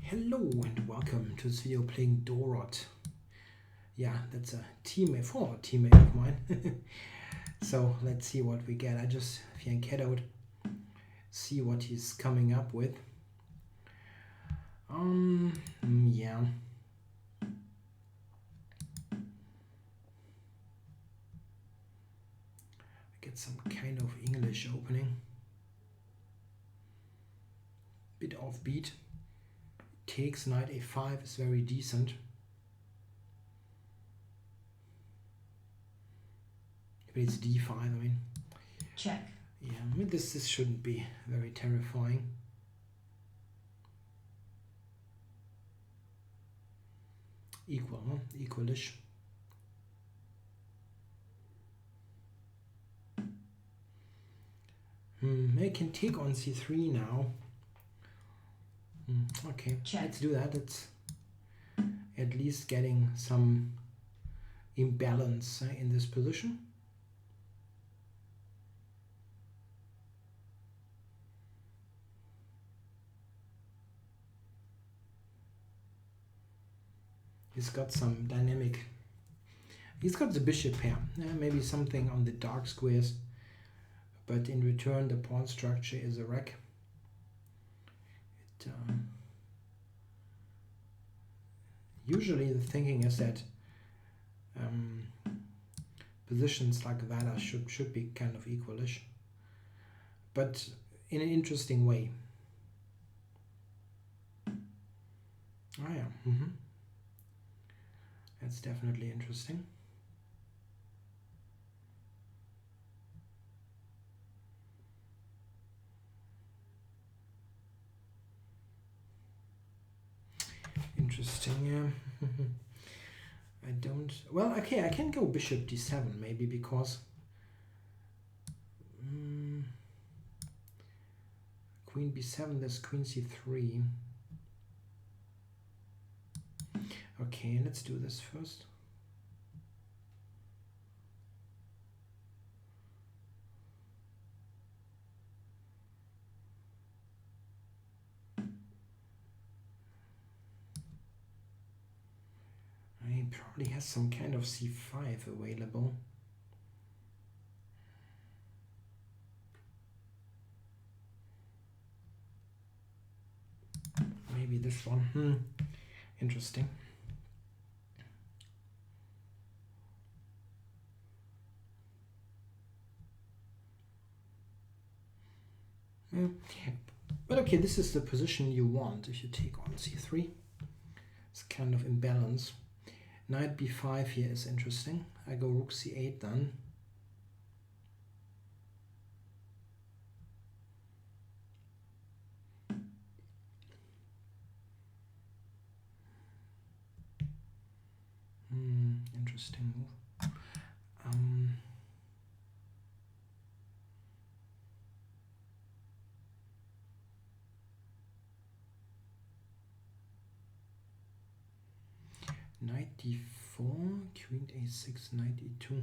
Hello and welcome to this video playing Dorot. Yeah, that's a former teammate of mine. So let's see what we get. I just cat out, see what he's coming up with. Yeah. Get some kind of English opening. Bit offbeat. Takes knight a5 is very decent. But it's d5, I mean. Check. Yeah, I mean this shouldn't be very terrifying. Equal, huh? Equalish. I can take on c3 now. Okay, check. Let's do that. It's at least getting some imbalance in this position. He's got some dynamic. He's got the bishop pair. Maybe something on the dark squares, but in return the pawn structure is a wreck. Usually the thinking is that positions like that should be kind of equalish, but in an interesting way. Oh yeah, That's definitely interesting. Interesting, yeah. I don't... Well, okay, I can go bishop d7 maybe because... Queen b7, there's queen c3. Okay, let's do this first. He probably has some kind of c5 available. Maybe this one. Interesting. But okay, this is the position you want if you take on c3. It's kind of imbalance. Knight b5 here is interesting. I go rook c8 then. Interesting move. Knight d4, queen a6, knight e2.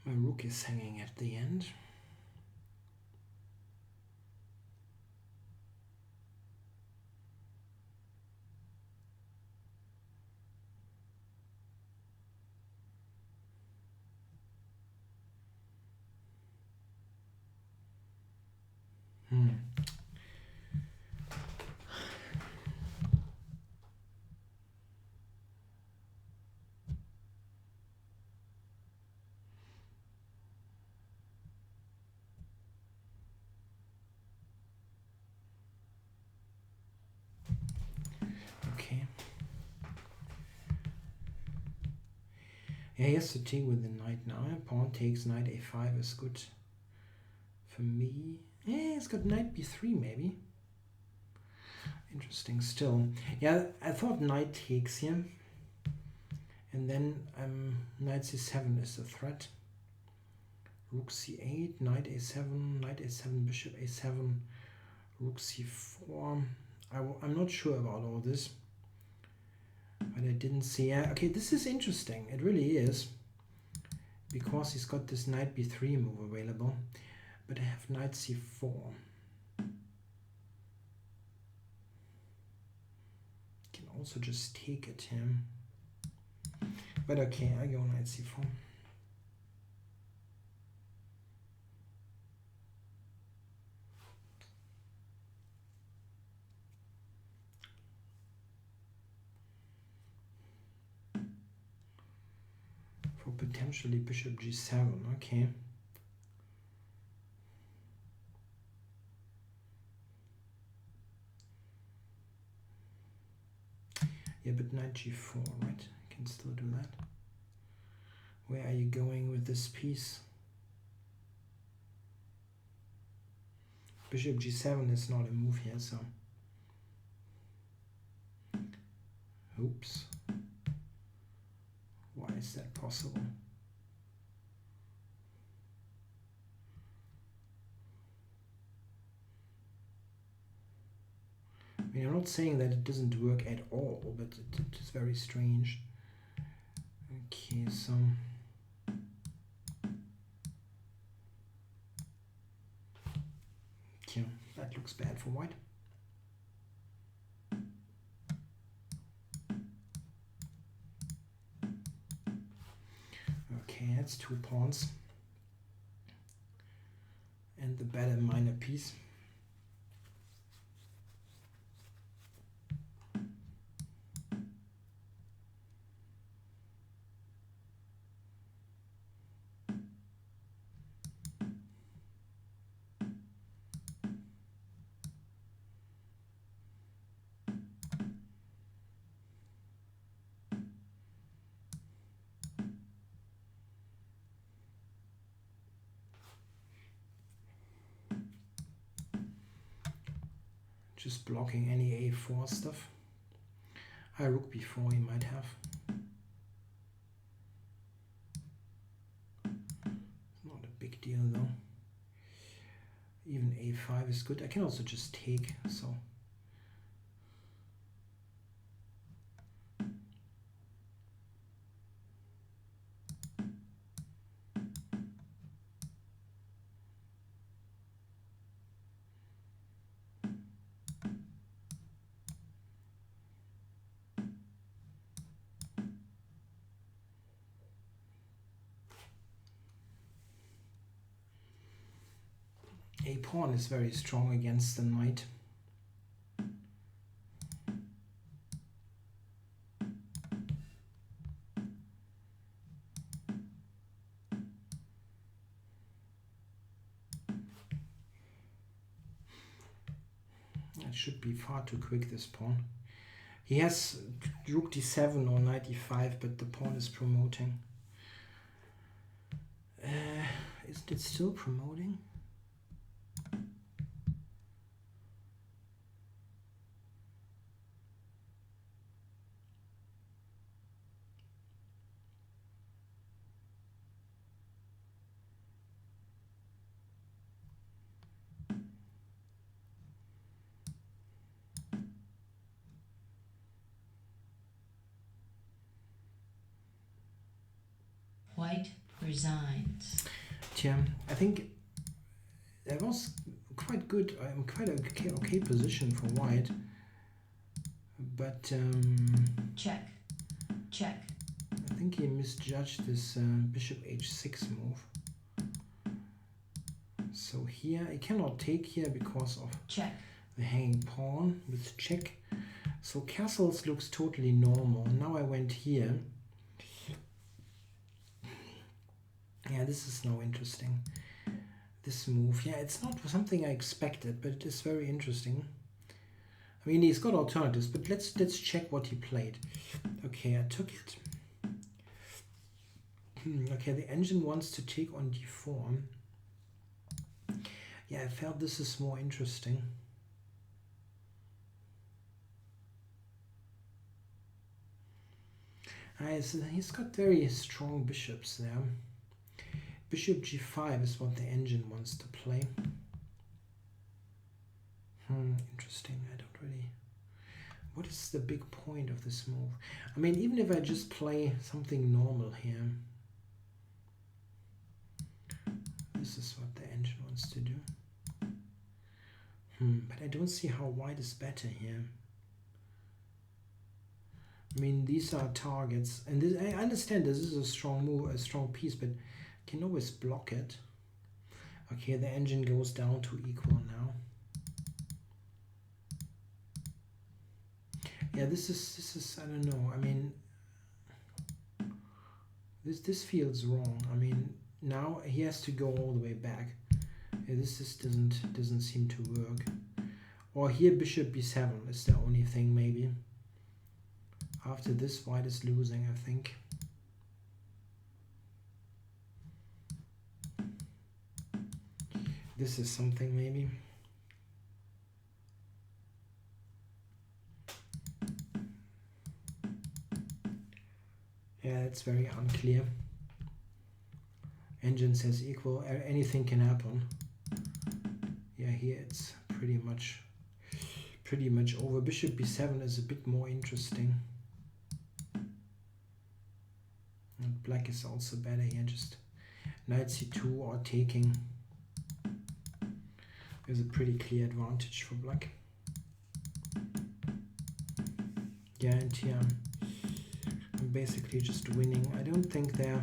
My rook is hanging at the end. Okay. Yeah, he has to take with the knight now. Pawn takes knight a5 is good for me. Yeah, he's got knight b3 maybe. Interesting still. Yeah, I thought knight takes here. And then knight c7 is a threat. Rook c8, knight a7, bishop a7, rook c4. I'm not sure about all this, but I didn't see. Yeah, okay, this is interesting. It really is, because he's got this knight b3 move available, but I have knight c4. Can also just take it here. But okay, I go knight c4. For potentially bishop g7, okay. Yeah, but knight g4, right? I can still do that. Where are you going with this piece? Bishop g7 is not a move here, so... Oops. Why is that possible? I mean, I'm not saying that it doesn't work at all, but it is very strange. Okay, so... Okay, that looks bad for white. Okay, that's 2 pawns. And the better minor piece. Just blocking any a4 stuff. Rook b4 he might have. Not a big deal though. Even a5 is good. I can also just take, so... A pawn is very strong against the knight. That should be far too quick, this pawn. He has rook d7 or knight e5, but the pawn is promoting. Isn't it still promoting? White resigns. Yeah, I think that was quite good. Quite a okay position for white. But check. I think he misjudged this bishop h6 move. So here I cannot take here because of check. The hanging pawn with check. So castles looks totally normal. Now I went here. Yeah, this is now interesting. This move, yeah, it's not something I expected, but it is very interesting. I mean, he's got alternatives, but let's check what he played. Okay, I took it. Okay, the engine wants to take on d4. Yeah, I felt this is more interesting. So he's got very strong bishops there. Bishop g5 is what the engine wants to play. Interesting. I don't really... What is the big point of this move? I mean, even if I just play something normal here. This is what the engine wants to do. But I don't see how white is better here. I mean, these are targets, and this, I understand this is a strong move, a strong piece, but can always block it. Okay, the engine goes down to equal now. Yeah, this is I don't know. I mean, this feels wrong. I mean, now he has to go all the way back. Yeah, this just doesn't seem to work. Or here bishop b7 is the only thing maybe. After this, white is losing, I think. This is something maybe. Yeah, it's very unclear. Engine says equal, anything can happen. Yeah, here it's pretty much over. Bishop b7 is a bit more interesting. And black is also better here, just knight c2 or taking. There's a pretty clear advantage for black. Yeah, and here I'm basically just winning. I don't think they're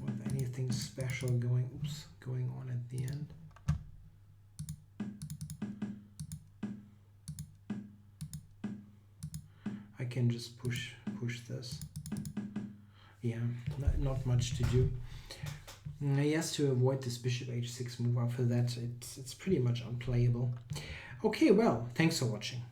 with anything special going on at the end. I can just push this. Yeah, not much to do. He has to avoid this bishop h6 move. After that, it's pretty much unplayable. Okay, well, thanks for watching.